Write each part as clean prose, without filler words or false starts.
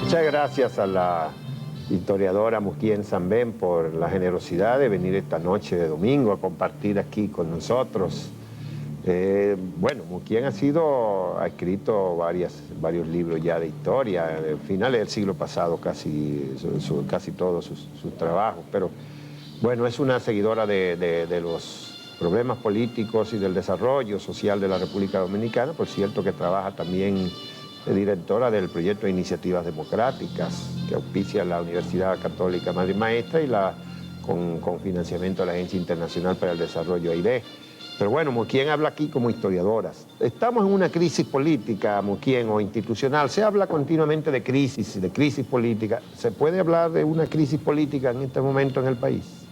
Muchas gracias a la historiadora Muquien Sambén por la generosidad de venir esta noche de domingo a compartir aquí con nosotros. Bueno, Muquien ha escrito varios libros ya de historia, finales del siglo pasado casi todos sus trabajos, pero bueno, es una seguidora de los problemas políticos y del desarrollo social de la República Dominicana. Por cierto que trabaja también de directora del proyecto de iniciativas democráticas que auspicia la Universidad Católica Madre Maestra y con financiamiento de la Agencia Internacional para el Desarrollo AID. Pero bueno, Muquien habla aquí como historiadoras. Estamos en una crisis política, Muquien, o institucional. Se habla continuamente de crisis política. ¿Se puede hablar de una crisis política en este momento en el país?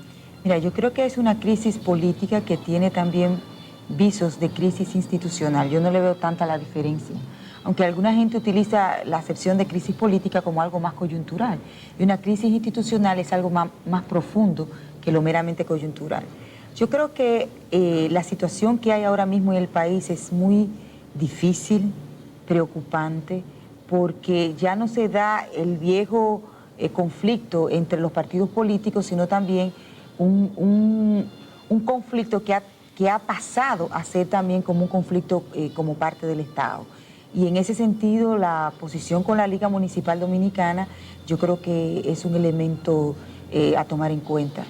Mira, yo creo que es una crisis política que tiene también visos de crisis institucional. Yo no le veo tanta la diferencia. Aunque alguna gente utiliza la acepción de crisis política como algo más coyuntural. Y una crisis institucional es algo más profundo que lo meramente coyuntural. Yo creo que la situación que hay ahora mismo en el país es muy difícil, preocupante, porque ya no se da el viejo conflicto entre los partidos políticos, sino también un conflicto que ha pasado a ser también como un conflicto como parte del Estado. Y en ese sentido, la posición con la Liga Municipal Dominicana, yo creo que es un elemento a tomar en cuenta.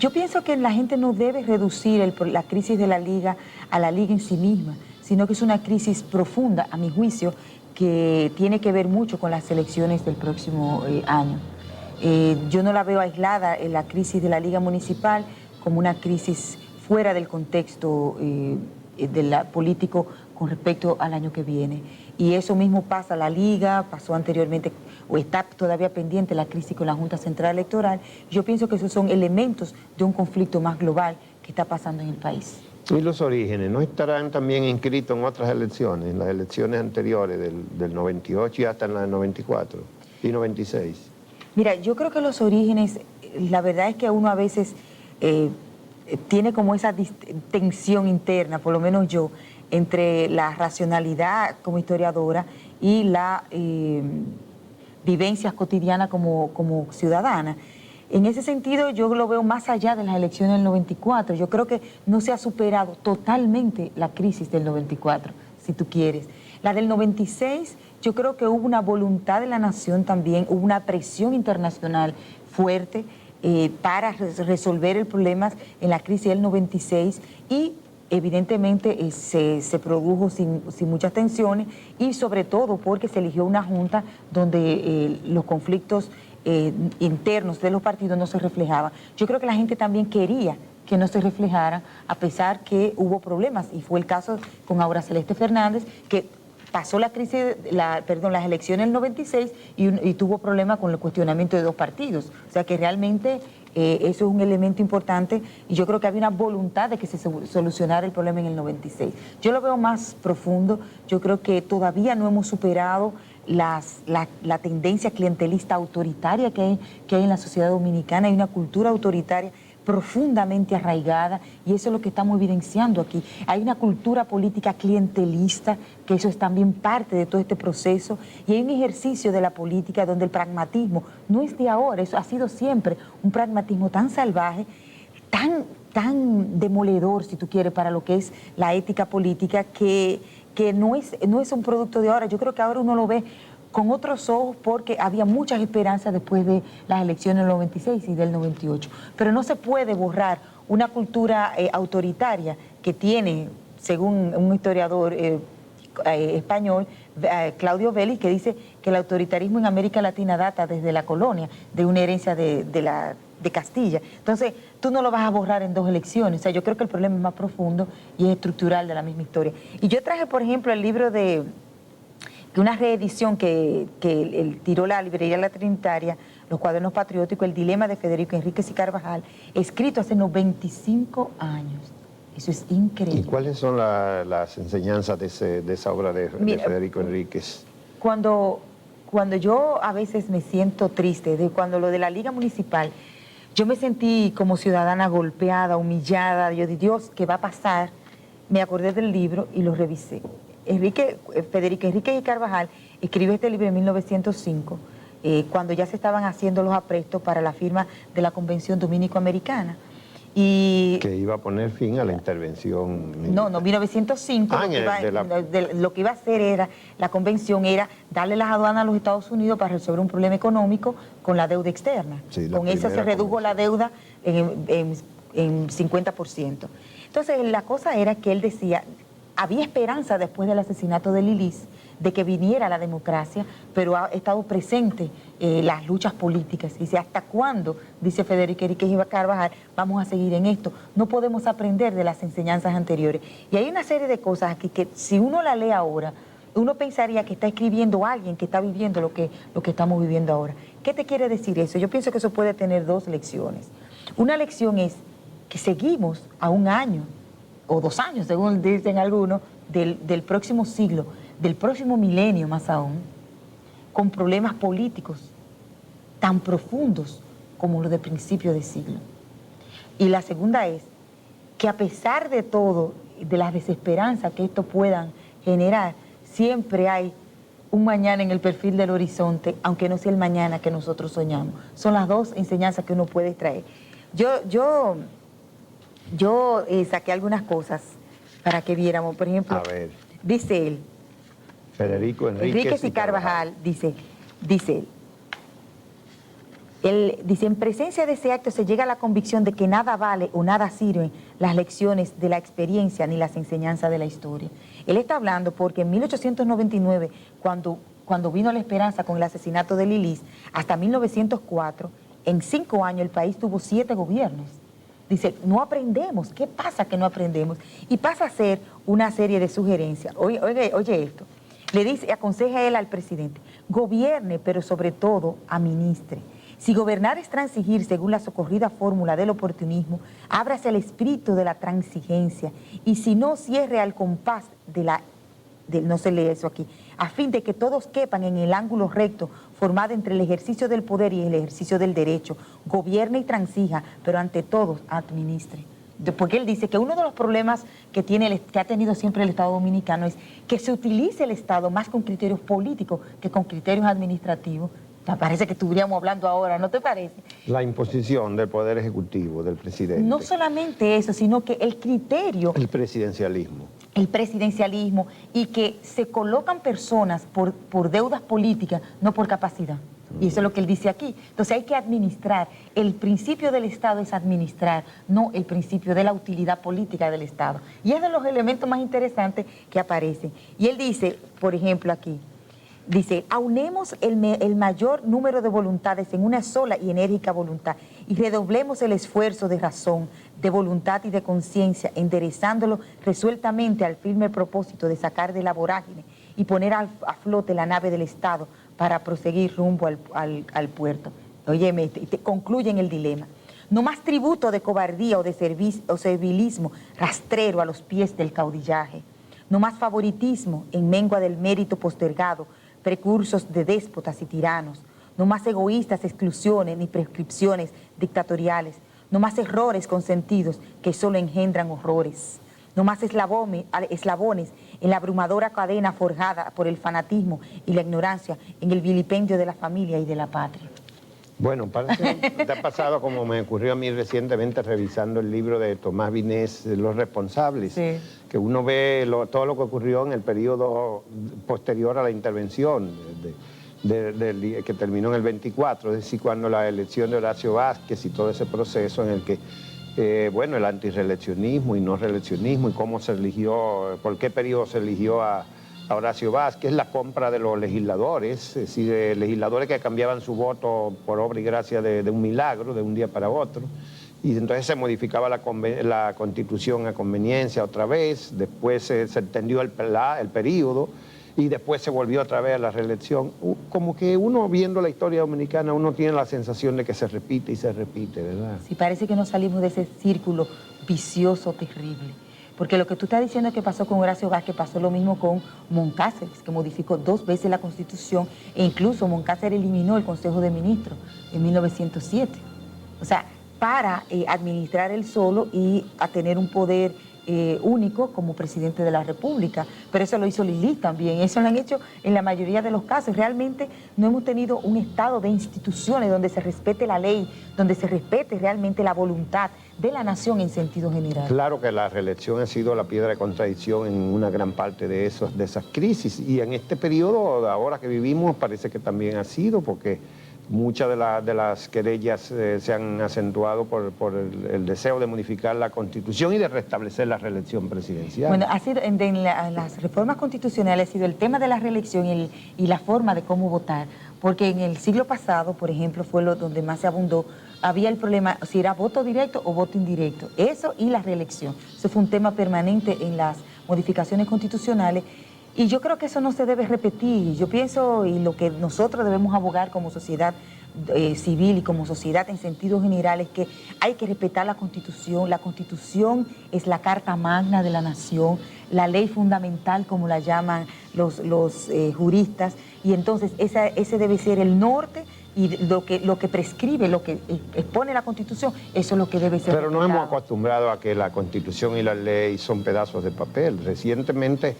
Yo pienso que la gente no debe reducir la crisis de la Liga a la Liga en sí misma, sino que es una crisis profunda, a mi juicio, que tiene que ver mucho con las elecciones del próximo año. Yo no la veo aislada en la crisis de la Liga Municipal como una crisis fuera del contexto político con respecto al año que viene. Y eso mismo pasa, la Liga, pasó anteriormente, o está todavía pendiente la crisis con la Junta Central Electoral. Yo pienso que esos son elementos de un conflicto más global que está pasando en el país. ¿Y los orígenes no estarán también inscritos en otras elecciones, en las elecciones anteriores del 98 y hasta en la del 94 y 96? Mira, yo creo que los orígenes, la verdad es que uno a veces tiene como esa tensión interna, por lo menos yo, entre la racionalidad como historiadora y la vivencias cotidianas como ciudadana. En ese sentido, yo lo veo más allá de las elecciones del 94. Yo creo que no se ha superado totalmente la crisis del 94, si tú quieres. La del 96, yo creo que hubo una voluntad de la nación también, hubo una presión internacional fuerte para resolver el problema en la crisis del 96 y evidentemente se produjo sin muchas tensiones y sobre todo porque se eligió una junta donde los conflictos internos de los partidos no se reflejaban. Yo creo que la gente también quería que no se reflejaran a pesar que hubo problemas y fue el caso con Aura Celeste Fernández que pasó la crisis, las elecciones del 96 y tuvo problemas con el cuestionamiento de dos partidos. O sea que realmente eso es un elemento importante y yo creo que había una voluntad de que se solucionara el problema en el 96. Yo lo veo más profundo, yo creo que todavía no hemos superado la tendencia clientelista autoritaria que hay en la sociedad dominicana. Hay una cultura autoritaria profundamente arraigada y eso es lo que estamos evidenciando aquí. Hay una cultura política clientelista, que eso es también parte de todo este proceso, y hay un ejercicio de la política donde el pragmatismo no es de ahora, eso ha sido siempre un pragmatismo tan salvaje, tan demoledor, si tú quieres, para lo que es la ética política, que no es un producto de ahora. Yo creo que ahora uno lo ve con otros ojos porque había muchas esperanzas después de las elecciones del 96 y del 98. Pero no se puede borrar una cultura autoritaria que tiene, según un historiador español, Claudio Vélez, que dice que el autoritarismo en América Latina data desde la colonia, de una herencia de Castilla. Entonces, tú no lo vas a borrar en dos elecciones. O sea, yo creo que el problema es más profundo y es estructural de la misma historia. Y yo traje, por ejemplo, el libro de una reedición que tiró la librería La Trinitaria, Los Cuadernos Patrióticos, El Dilema de Federico Enríquez y Carvajal, escrito hace 95 años. Eso es increíble. ¿Y cuáles son las enseñanzas de esa obra de Federico Enríquez? Cuando yo a veces me siento triste, cuando lo de la Liga Municipal, yo me sentí como ciudadana golpeada, humillada. Yo dije, Dios, ¿qué va a pasar? Me acordé del libro y lo revisé. Federico Enríquez y Carvajal escribió este libro en 1905 cuando ya se estaban haciendo los aprestos para la firma de la Convención Dominico-Americana. Y que iba a poner fin a la intervención militar. No, 1905 lo que iba a hacer era, la convención era darle las aduanas a los Estados Unidos para resolver un problema económico con la deuda externa. Sí, con eso se redujo la deuda en 50%. Entonces la cosa era que él decía, había esperanza después del asesinato de Lilis de que viniera la democracia, pero ha estado presente las luchas políticas. Dice, ¿hasta cuándo? Dice Federico Enríquez Carvajal, vamos a seguir en esto. No podemos aprender de las enseñanzas anteriores. Y hay una serie de cosas aquí que si uno la lee ahora, uno pensaría que está escribiendo alguien que está viviendo lo que estamos viviendo ahora. ¿Qué te quiere decir eso? Yo pienso que eso puede tener dos lecciones. Una lección es que seguimos a un año, o 2 años, según dicen algunos, del próximo siglo, del próximo milenio más aún, con problemas políticos tan profundos como los de principio de siglo. Y la segunda es que a pesar de todo, de las desesperanzas que esto puedan generar, siempre hay un mañana en el perfil del horizonte, aunque no sea el mañana que nosotros soñamos. Son las dos enseñanzas que uno puede extraer. Yo saqué algunas cosas para que viéramos. Por ejemplo, dice él, Federico Enríquez y Carvajal, dice él, dice, en presencia de ese acto se llega a la convicción de que nada vale o nada sirven las lecciones de la experiencia ni las enseñanzas de la historia. Él está hablando porque en 1899, cuando vino la esperanza con el asesinato de Lilis, hasta 1904, en 5 años el país tuvo 7 gobiernos. Dice, no aprendemos. ¿Qué pasa que no aprendemos? Y pasa a ser una serie de sugerencias. Oye esto. Le dice, aconseja él al presidente, gobierne, pero sobre todo administre. Si gobernar es transigir según la socorrida fórmula del oportunismo, ábrase al espíritu de la transigencia, y si no, cierre al compás no se lee eso aquí, a fin de que todos quepan en el ángulo recto formado entre el ejercicio del poder y el ejercicio del derecho. Gobierne y transija, pero ante todo administre. Porque él dice que uno de los problemas que ha tenido siempre el Estado dominicano es que se utilice el Estado más con criterios políticos que con criterios administrativos. Me parece que estuviéramos hablando ahora, ¿no te parece? La imposición del Poder Ejecutivo, del presidente. No solamente eso, sino que el criterio... El presidencialismo. El presidencialismo, y que se colocan personas por deudas políticas, no por capacidad. Y eso es lo que él dice aquí. Entonces hay que administrar. El principio del Estado es administrar, no el principio de la utilidad política del Estado. Y es de los elementos más interesantes que aparecen. Y él dice, por ejemplo aquí, dice, aunemos el mayor número de voluntades en una sola y enérgica voluntad y redoblemos el esfuerzo de razón, de voluntad y de conciencia, enderezándolo resueltamente al firme propósito de sacar de la vorágine y poner a flote la nave del Estado para proseguir rumbo al puerto. Óyeme, te concluyen el dilema. No más tributo de cobardía o de servilismo rastrero a los pies del caudillaje. No más favoritismo en mengua del mérito postergado, precursos de déspotas y tiranos. No más egoístas exclusiones ni prescripciones dictatoriales. No más errores consentidos que solo engendran horrores. No más eslabones en la abrumadora cadena forjada por el fanatismo y la ignorancia en el vilipendio de la familia y de la patria. Bueno, parece que te ha pasado como me ocurrió a mí recientemente revisando el libro de Tomás Vinés, Los Responsables, sí, que uno ve todo lo que ocurrió en el periodo posterior a la intervención, que terminó en el 24, es decir, cuando la elección de Horacio Vázquez y todo ese proceso en el que, bueno, el antirreeleccionismo y no reeleccionismo y cómo se eligió, por qué periodo se eligió a Horacio Vázquez, la compra de los legisladores, es decir, de legisladores que cambiaban su voto por obra y gracia de un milagro, de un día para otro, y entonces se modificaba la Constitución a conveniencia otra vez, después se extendió el periodo, y después se volvió otra vez a la reelección. Como que uno viendo la historia dominicana, uno tiene la sensación de que se repite y se repite, ¿verdad? Sí, parece que no salimos de ese círculo vicioso, terrible. Porque lo que tú estás diciendo es que pasó con Horacio Vázquez, pasó lo mismo con Moncáceres, que modificó 2 veces la Constitución, e incluso Moncáceres eliminó el Consejo de Ministros en 1907. O sea, para administrar él solo y a tener un poder único como presidente de la República, pero eso lo hizo Lili también, eso lo han hecho en la mayoría de los casos. Realmente no hemos tenido un estado de instituciones donde se respete la ley, donde se respete realmente la voluntad de la nación en sentido general. Claro que la reelección ha sido la piedra de contradicción en una gran parte de esas crisis, y en este periodo ahora que vivimos parece que también ha sido, porque muchas de las querellas se han acentuado por el deseo de modificar la Constitución y de restablecer la reelección presidencial. Bueno, ha sido en las reformas constitucionales ha sido el tema de la reelección y la forma de cómo votar, porque en el siglo pasado, por ejemplo, fue donde más se abundó, había el problema si era voto directo o voto indirecto, eso y la reelección. Eso fue un tema permanente en las modificaciones constitucionales. Y yo creo que eso no se debe repetir. Yo pienso, y lo que nosotros debemos abogar como sociedad civil y como sociedad en sentido general, es que hay que respetar la Constitución. La Constitución es la carta magna de la nación, la ley fundamental, como la llaman los juristas, y entonces ese debe ser el norte, y lo que prescribe, lo que expone la Constitución, eso es lo que debe ser. Pero nos hemos acostumbrado a que la Constitución y la ley son pedazos de papel. Recientemente,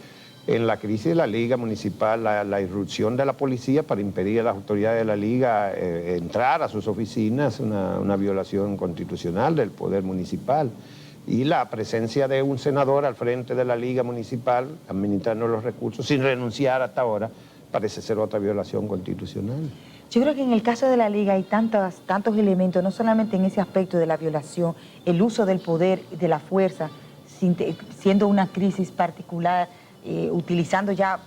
en la crisis de la Liga Municipal, la irrupción de la policía para impedir a las autoridades de la Liga entrar a sus oficinas, una violación constitucional del poder municipal. Y la presencia de un senador al frente de la Liga Municipal, administrando los recursos, sin renunciar hasta ahora, parece ser otra violación constitucional. Yo creo que en el caso de la Liga hay tantos elementos, no solamente en ese aspecto de la violación, el uso del poder, de la fuerza, siendo una crisis particular, utilizando ya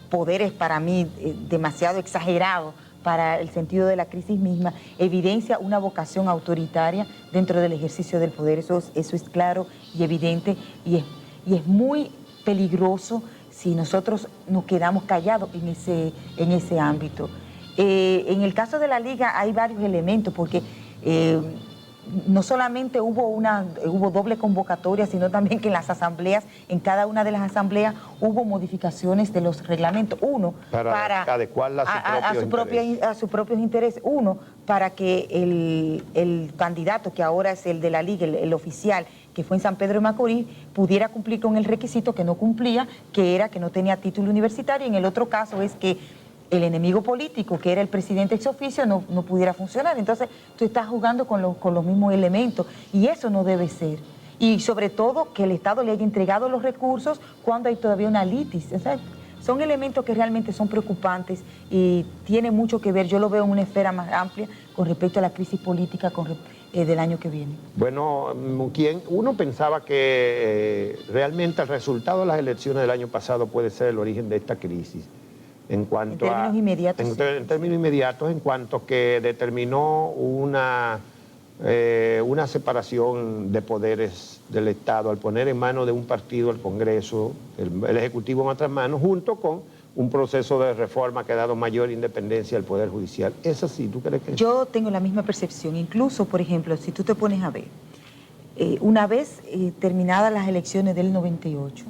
poderes para mí demasiado exagerados para el sentido de la crisis misma, evidencia una vocación autoritaria dentro del ejercicio del poder. Eso es claro y evidente, y es muy peligroso si nosotros nos quedamos callados en ese ámbito. En el caso de la Liga hay varios elementos, porque no solamente hubo doble convocatoria, sino también que en las asambleas, en cada una de las asambleas, hubo modificaciones de los reglamentos. Uno, para adecuarla a sus propios intereses. Uno, para que el candidato, que ahora es el de la Liga, el oficial, que fue en San Pedro de Macorís, pudiera cumplir con el requisito que no cumplía, que era que no tenía título universitario. Y en el otro caso es que el enemigo político, que era el presidente ex oficio, no pudiera funcionar. Entonces, tú estás jugando con los mismos elementos, y eso no debe ser. Y sobre todo, que el Estado le haya entregado los recursos cuando hay todavía una litis. O sea, son elementos que realmente son preocupantes y tiene mucho que ver, yo lo veo en una esfera más amplia con respecto a la crisis política del año que viene. Bueno, uno pensaba que realmente el resultado de las elecciones del año pasado puede ser el origen de esta crisis. En términos inmediatos. En términos inmediatos, en cuanto que determinó una separación de poderes del Estado al poner en manos de un partido el Congreso, el Ejecutivo en otras manos, junto con un proceso de reforma que ha dado mayor independencia al Poder Judicial. ¿Es así? ¿Tú crees que...? Yo tengo la misma percepción. Incluso, por ejemplo, si tú te pones a ver, una vez terminadas las elecciones del 98,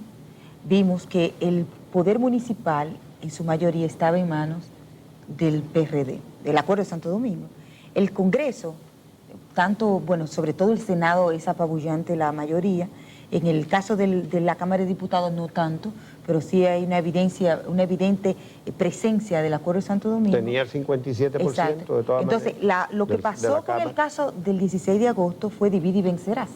vimos que el Poder Municipal en su mayoría estaba en manos del PRD, del Acuerdo de Santo Domingo. El Congreso, sobre todo el Senado es apabullante la mayoría. En el caso de la Cámara de Diputados no tanto, pero sí hay una evidente presencia del Acuerdo de Santo Domingo. Tenía el 57% Exacto. de todas maneras. Entonces, lo que pasó con el caso del 16 de agosto fue divide y vencerás.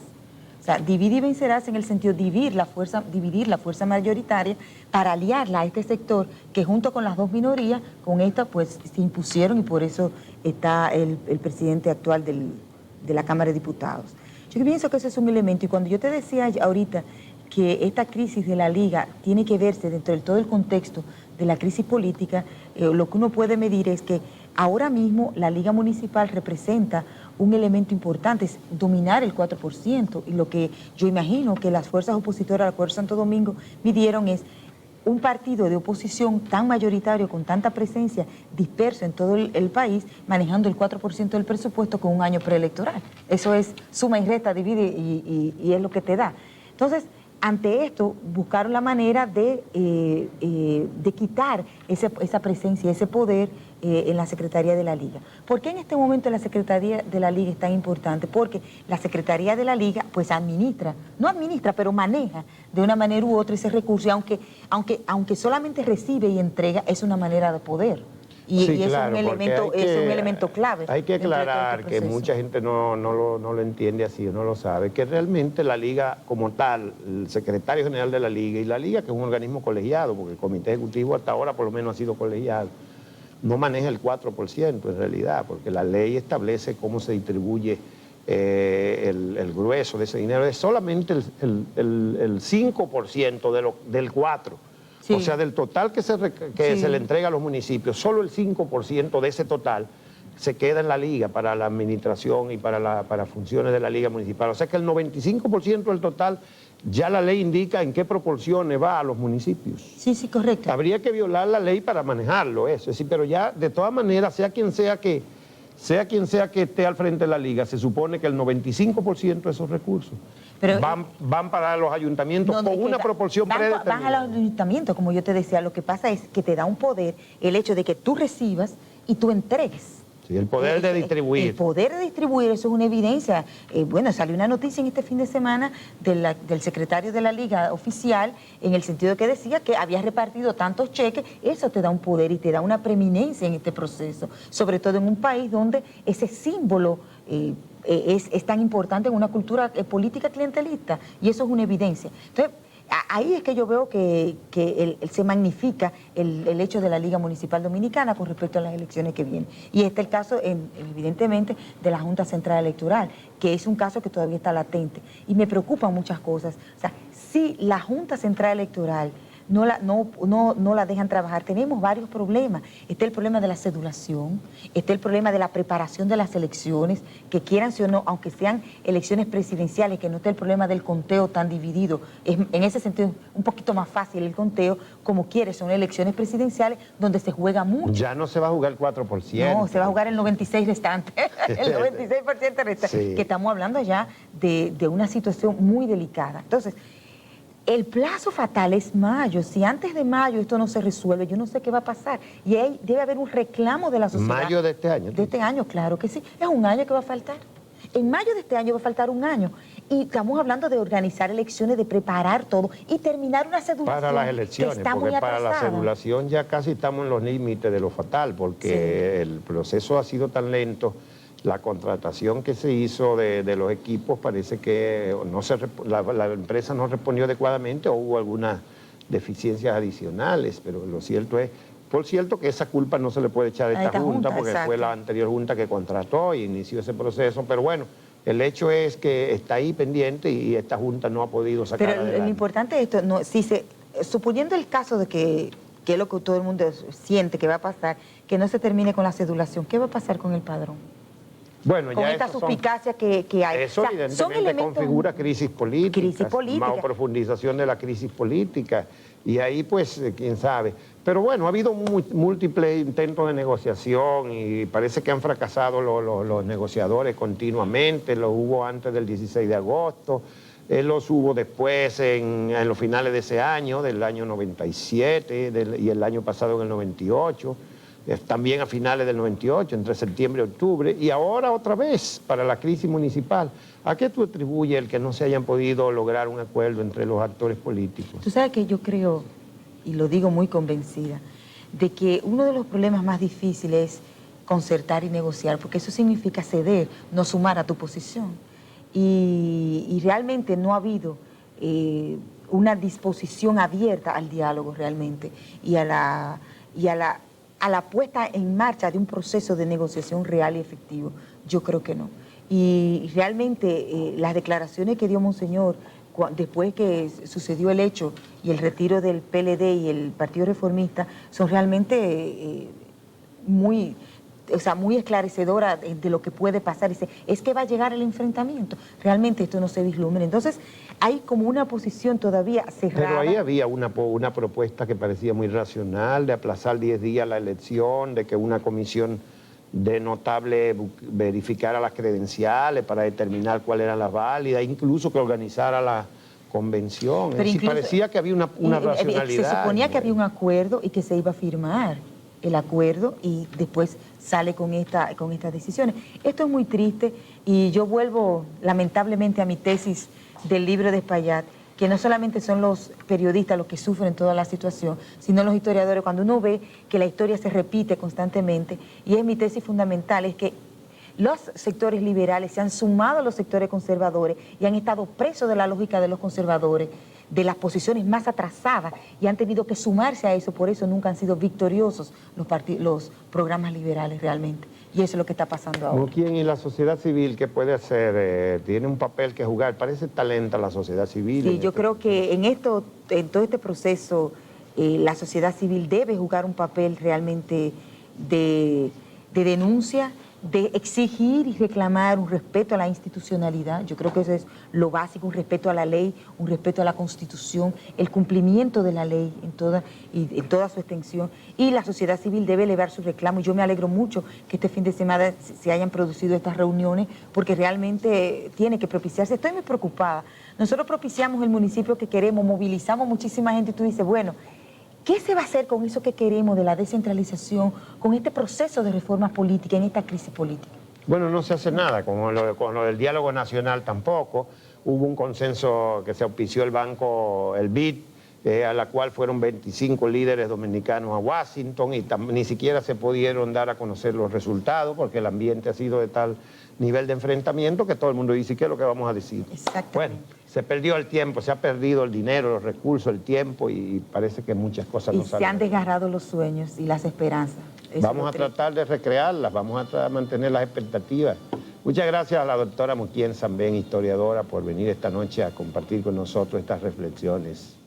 O sea, divide y vencerás en el sentido de dividir la fuerza mayoritaria para aliarla a este sector que junto con las dos minorías, con esta pues se impusieron, y por eso está el presidente actual de la Cámara de Diputados. Yo pienso que ese es un elemento, y cuando yo te decía ahorita que esta crisis de la Liga tiene que verse dentro de todo el contexto de la crisis política, lo que uno puede medir es que ahora mismo la Liga Municipal representa un elemento importante, es dominar el 4%, y lo que yo imagino que las fuerzas opositoras al Acuerdo de Santo Domingo midieron es un partido de oposición tan mayoritario, con tanta presencia, disperso en todo el país, manejando el 4% del presupuesto con un año preelectoral. Eso es suma y resta, divide y es lo que te da. Entonces, ante esto buscaron la manera de quitar esa presencia, ese poder en la Secretaría de la Liga. ¿Por qué en este momento la Secretaría de la Liga es tan importante? Porque la Secretaría de la Liga pues no administra, pero maneja de una manera u otra ese recurso, y aunque solamente recibe y entrega, es una manera de poder. Y, sí, y claro, es un elemento clave. Hay que aclarar este que mucha gente no lo entiende así o no lo sabe, que realmente la Liga como tal, el secretario general de la Liga y la Liga, que es un organismo colegiado, porque el Comité Ejecutivo hasta ahora por lo menos ha sido colegiado, no maneja el 4% en realidad, porque la ley establece cómo se distribuye el grueso de ese dinero. Es solamente el 5% del 4%. Sí. O sea, del total que se le entrega a los municipios, solo el 5% de ese total se queda en la Liga para la administración y para funciones de la Liga Municipal. O sea que el 95% del total ya la ley indica en qué proporciones va a los municipios. Sí, sí, correcto. Habría que violar la ley para manejarlo, eso. Es decir, pero ya, de todas maneras, sea quien sea que esté al frente de la Liga, se supone que el 95% de esos recursos van para los ayuntamientos con una proporción predeterminada. Van a los ayuntamientos, como yo te decía. Lo que pasa es que te da un poder el hecho de que tú recibas y tú entregues. Sí, el poder de distribuir. El poder de distribuir, eso es una evidencia. Bueno, salió una noticia en este fin de semana del secretario de la Liga oficial, en el sentido de que decía que había repartido tantos cheques. Eso te da un poder y te da una preeminencia en este proceso, sobre todo en un país donde ese símbolo es tan importante en una cultura política clientelista, y eso es una evidencia. Entonces, ahí es que yo veo que se magnifica el hecho de la Liga Municipal Dominicana con respecto a las elecciones que vienen. Y este es el caso, evidentemente, de la Junta Central Electoral, que es un caso que todavía está latente. Y me preocupan muchas cosas. O sea, si la Junta Central Electoral no la dejan trabajar, tenemos varios problemas. Está el problema de la cedulación, está el problema de la preparación de las elecciones, que quieran sí o no, aunque sean elecciones presidenciales, que no esté el problema del conteo tan dividido. En ese sentido, un poquito más fácil el conteo, como quiere, son elecciones presidenciales donde se juega mucho. Ya no se va a jugar el 4%. No, se va a jugar el 96% restante, el 96% restante, sí. Que estamos hablando ya de una situación muy delicada. Entonces, el plazo fatal es mayo. Si antes de mayo esto no se resuelve, yo no sé qué va a pasar. Y ahí debe haber un reclamo de la sociedad. ¿Mayo de este año? De este año, claro que sí. Es un año que va a faltar. En mayo de este año va a faltar un año. Y estamos hablando de organizar elecciones, de preparar todo y terminar una cedulación. Para las elecciones, porque para la cedulación ya casi estamos en los límites de lo fatal, porque sí, el proceso ha sido tan lento. La contratación que se hizo de los equipos parece que la empresa no respondió adecuadamente o hubo algunas deficiencias adicionales, pero lo cierto es, por cierto, que esa culpa no se le puede echar a esta junta porque exacto, fue la anterior junta que contrató y inició ese proceso, pero bueno, el hecho es que está ahí pendiente y esta junta no ha podido sacar adelante. Pero lo importante es esto, suponiendo el caso de que es lo que todo el mundo siente que va a pasar, que no se termine con la cedulación, ¿qué va a pasar con el padrón? Bueno, con ya esta suspicacia que hay. Eso evidentemente configura crisis políticas, más profundización de la crisis política, y ahí pues, quién sabe. Pero bueno, ha habido múltiples intentos de negociación y parece que han fracasado los negociadores continuamente. Los hubo antes del 16 de agosto, los hubo después en los finales de ese año, del año 97 y el año pasado en el 98. También a finales del 98, entre septiembre y octubre, y ahora otra vez para la crisis municipal. ¿A qué tú atribuyes el que no se hayan podido lograr un acuerdo entre los actores políticos? Tú sabes que yo creo, y lo digo muy convencida, de que uno de los problemas más difíciles es concertar y negociar, porque eso significa ceder, no sumar a tu posición. Y realmente no ha habido una disposición abierta al diálogo realmente y a la puesta en marcha de un proceso de negociación real y efectivo. Yo creo que no. Y realmente las declaraciones que dio Monseñor después que sucedió el hecho y el retiro del PLD y el Partido Reformista son realmente muy esclarecedoras de lo que puede pasar. Dice, es que va a llegar el enfrentamiento. Realmente esto no se vislumbra. Entonces hay como una posición todavía cerrada. Pero ahí había una propuesta que parecía muy racional de aplazar 10 días la elección, de que una comisión de notable verificara las credenciales para determinar cuáles eran las válidas, incluso que organizara convención. Pero Es decir, incluso- parecía que había una racionalidad. Se suponía que había un acuerdo y que se iba a firmar el acuerdo y después sale con estas decisiones. Esto es muy triste y yo vuelvo lamentablemente a mi tesis del libro de Espaillat, que no solamente son los periodistas los que sufren toda la situación, sino los historiadores. Cuando uno ve que la historia se repite constantemente, y es mi tesis fundamental, es que los sectores liberales se han sumado a los sectores conservadores y han estado presos de la lógica de los conservadores, de las posiciones más atrasadas, y han tenido que sumarse a eso. Por eso nunca han sido victoriosos los programas liberales realmente. Y eso es lo que está pasando ahora. ¿Quién y la sociedad civil qué puede hacer? Tiene un papel que jugar. Parece talento la sociedad civil. Sí, yo creo que en todo este proceso, la sociedad civil debe jugar un papel realmente de denuncia, de exigir y reclamar un respeto a la institucionalidad. Yo creo que eso es lo básico, un respeto a la ley, un respeto a la Constitución, el cumplimiento de la ley en toda su extensión. Y la sociedad civil debe elevar sus reclamos. Yo me alegro mucho que este fin de semana se hayan producido estas reuniones, porque realmente tiene que propiciarse. Estoy muy preocupada. Nosotros propiciamos el municipio que queremos, movilizamos muchísima gente y tú dices, bueno, ¿qué se va a hacer con eso que queremos de la descentralización, con este proceso de reforma política, en esta crisis política? Bueno, no se hace nada, con lo del diálogo nacional tampoco. Hubo un consenso que se auspició el banco, el BID, a la cual fueron 25 líderes dominicanos a Washington y ni siquiera se pudieron dar a conocer los resultados porque el ambiente ha sido de tal nivel de enfrentamiento que todo el mundo dice, ¿qué es lo que vamos a decir? Exactamente. Bueno, se perdió el tiempo, se ha perdido el dinero, los recursos, el tiempo y parece que muchas cosas no salen. Y se han desgarrado los sueños y las esperanzas. Vamos a tratar de recrearlas, vamos a mantener las expectativas. Muchas gracias a la doctora Muquien Sambén, historiadora, por venir esta noche a compartir con nosotros estas reflexiones.